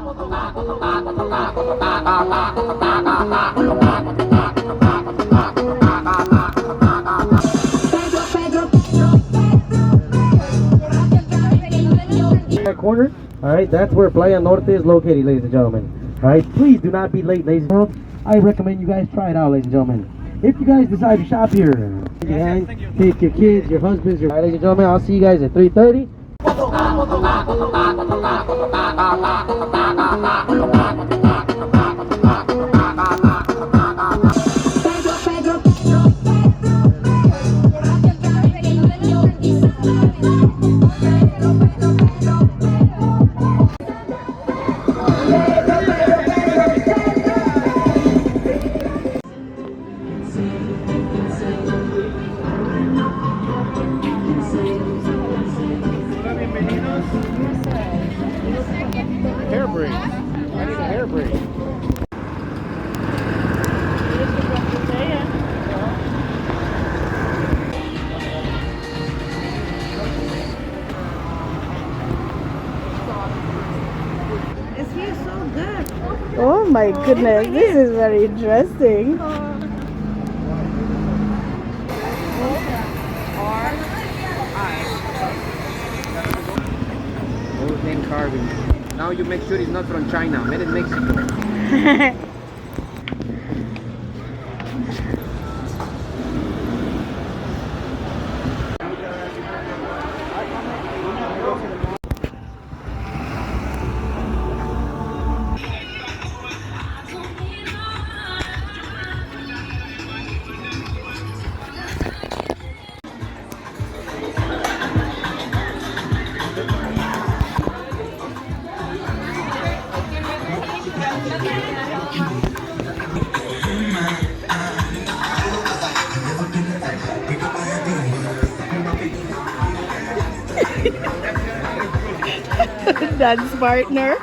That corner, all right, that's where Playa Norte is located, ladies and gentlemen. All right, please do not be late, ladies and gentlemen. I recommend you guys try it out, ladies and gentlemen. If you guys decide to shop here, take your kids, your husbands, your... All right, ladies and gentlemen, I'll see you guys at 3:30. Hair braid. I need a hair braid. It feels so good. Oh my goodness, this is very interesting. Old name carving. Now you make sure it's not from China, made in Mexico. Dance partner.